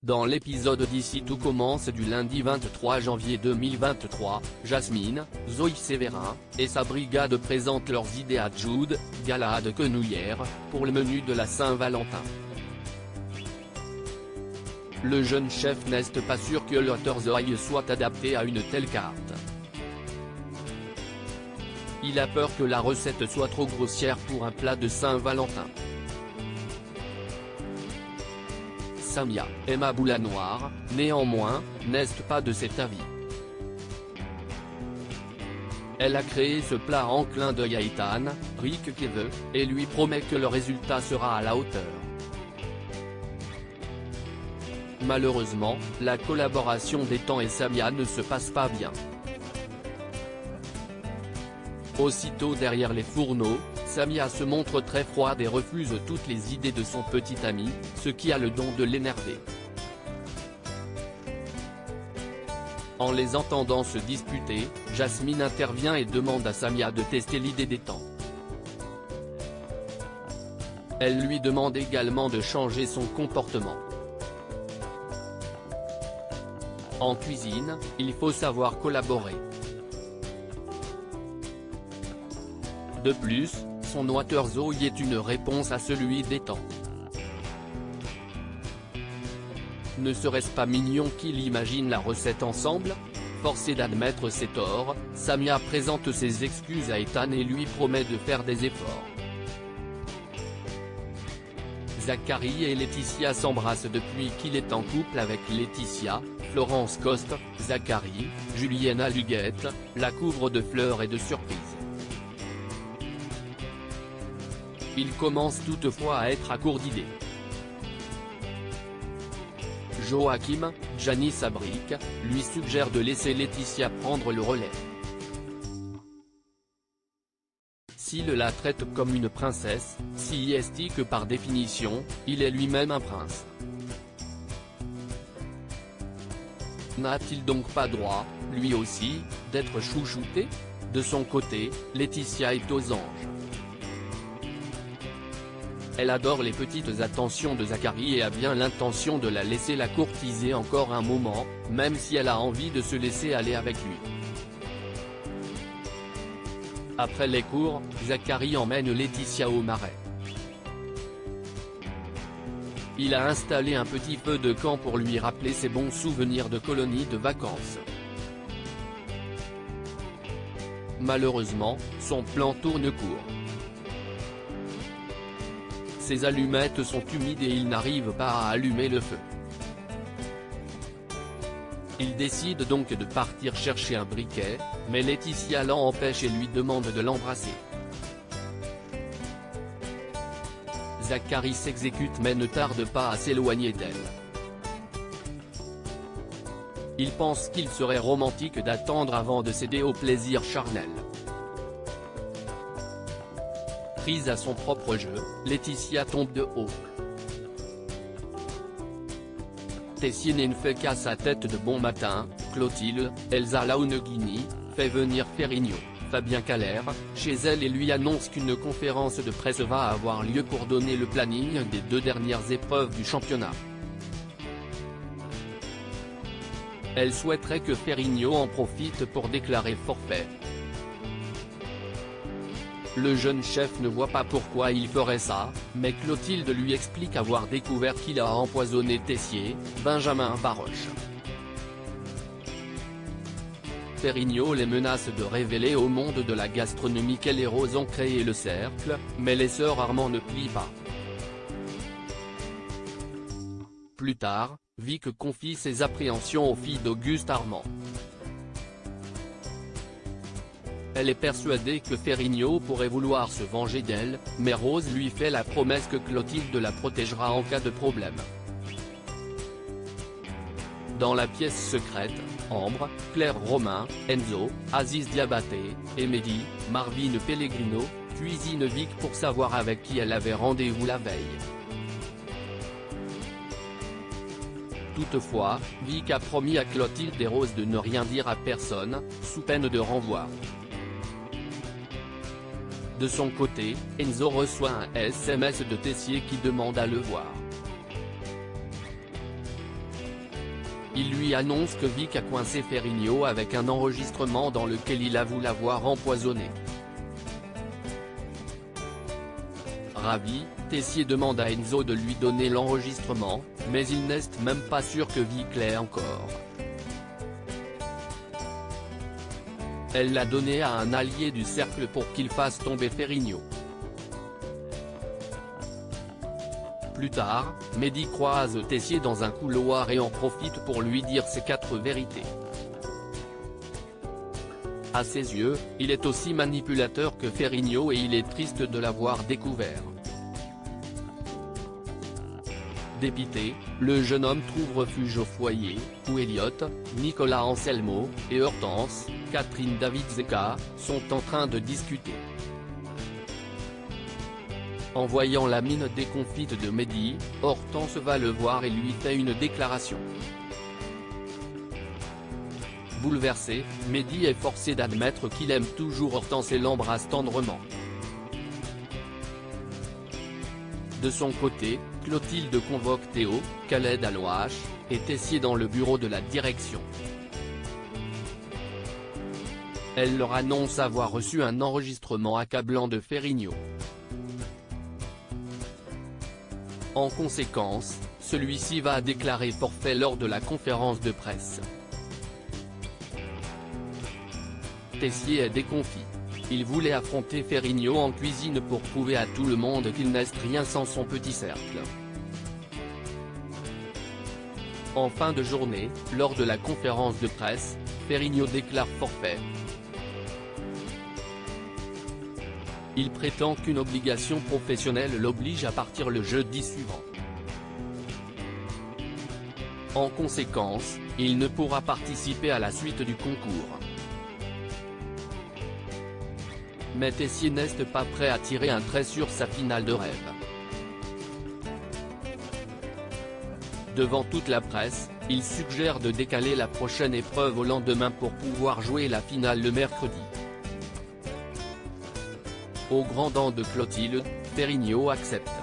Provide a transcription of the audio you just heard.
Dans l'épisode d'Ici tout commence du lundi 23 janvier 2023, Jasmine, Zoe Sévérin, et sa brigade présentent leurs idées à Jude, Galahad Quenouillère, pour le menu de la Saint-Valentin. Le jeune chef n'est pas sûr que le Zoe soit adapté à une telle carte. Il a peur que la recette soit trop grossière pour un plat de Saint-Valentin. Samia, Emma Boulanoir, néanmoins, n'est pas de cet avis. Elle a créé ce plat en clin d'œil à Ethan, Rick Keve, et lui promet que le résultat sera à la hauteur. Malheureusement, la collaboration d'Ethan et Samia ne se passe pas bien. Aussitôt derrière les fourneaux, Samia se montre très froide et refuse toutes les idées de son petit ami, ce qui a le don de l'énerver. En les entendant se disputer, Jasmine intervient et demande à Samia de tester l'idée d'Ethan. Elle lui demande également de changer son comportement. En cuisine, il faut savoir collaborer. De plus, son Zoe est une réponse à celui d'Ethan. Ne serait-ce pas mignon qu'ils imaginent la recette ensemble? Forcé d'admettre ses torts, Samia présente ses excuses à Ethan et lui promet de faire des efforts. Zachary et Laetitia s'embrassent depuis qu'il est en couple avec Laetitia. Florence Coste, Zachary, Juliana Luguette, la couvre de fleurs et de surprises. Il commence toutefois à être à court d'idées. Joachim, Janice Abric, lui suggère de laisser Laetitia prendre le relais. S'il la traite comme une princesse, si est que par définition, il est lui-même un prince. N'a-t-il donc pas droit, lui aussi, d'être chouchouté? De son côté, Laetitia est aux anges. Elle adore les petites attentions de Zachary et a bien l'intention de la laisser la courtiser encore un moment, même si elle a envie de se laisser aller avec lui. Après les cours, Zachary emmène Laetitia au marais. Il a installé un petit feu de camp pour lui rappeler ses bons souvenirs de colonie de vacances. Malheureusement, son plan tourne court. Ses allumettes sont humides et il n'arrive pas à allumer le feu. Il décide donc de partir chercher un briquet, mais Laetitia l'en empêche et lui demande de l'embrasser. Zachary s'exécute mais ne tarde pas à s'éloigner d'elle. Il pense qu'il serait romantique d'attendre avant de céder au plaisir charnel. Prise à son propre jeu, Laetitia tombe de haut. Tessier ne fait qu'à sa tête de bon matin, Clotilde, Elsa Launeghini, fait venir Ferrigno, Fabien Caler, chez elle et lui annonce qu'une conférence de presse va avoir lieu pour donner le planning des 2 dernières épreuves du championnat. Elle souhaiterait que Ferrigno en profite pour déclarer forfait. Le jeune chef ne voit pas pourquoi il ferait ça, mais Clotilde lui explique avoir découvert qu'il a empoisonné Tessier, Benjamin Baroche. Ferrigno les menace de révéler au monde de la gastronomie qu'elle et Rose ont créé le cercle, mais les sœurs Armand ne plient pas. Plus tard, Vic confie ses appréhensions aux filles d'Auguste Armand. Elle est persuadée que Ferrigno pourrait vouloir se venger d'elle, mais Rose lui fait la promesse que Clotilde la protégera en cas de problème. Dans la pièce secrète, Ambre, Claire Romain, Enzo, Aziz Diabaté, et Mehdi, Marvin Pellegrino, cuisine Vic pour savoir avec qui elle avait rendez-vous la veille. Toutefois, Vic a promis à Clotilde et Rose de ne rien dire à personne, sous peine de renvoi. De son côté, Enzo reçoit un SMS de Tessier qui demande à le voir. il lui annonce que Vic a coincé Ferrigno avec un enregistrement dans lequel il avoue l'avoir empoisonné. Ravi, Tessier demande à Enzo de lui donner l'enregistrement, mais il n'est même pas sûr que Vic l'ait encore. Elle l'a donné à un allié du cercle pour qu'il fasse tomber Ferrigno. Plus tard, Mehdi croise Tessier dans un couloir et en profite pour lui dire ses 4 vérités. À ses yeux, il est aussi manipulateur que Ferrigno et il est triste de l'avoir découvert. Dépité, le jeune homme trouve refuge au foyer, où Elliot, Nicolas Anselmo, et Hortense, Catherine Davidzeka, sont en train de discuter. En voyant la mine déconfite de Mehdi, Hortense va le voir et lui fait une déclaration. Bouleversé, Mehdi est forcé d'admettre qu'il aime toujours Hortense et l'embrasse tendrement. De son côté, Clotilde convoque Théo, Khaled Alouache, et Tessier dans le bureau de la direction. Elle leur annonce avoir reçu un enregistrement accablant de Ferrigno. En conséquence, celui-ci va déclarer forfait lors de la conférence de presse. Tessier est déconfit. Il voulait affronter Ferrigno en cuisine pour prouver à tout le monde qu'il n'est rien sans son petit cercle. En fin de journée, lors de la conférence de presse, Ferrigno déclare forfait. Il prétend qu'une obligation professionnelle l'oblige à partir le jeudi suivant. En conséquence, il ne pourra participer à la suite du concours. Mais Tessier n'est pas prêt à tirer un trait sur sa finale de rêve. Devant toute la presse, il suggère de décaler la prochaine épreuve au lendemain pour pouvoir jouer la finale le mercredi. Au grand dam de Clotilde, Ferrigno accepte.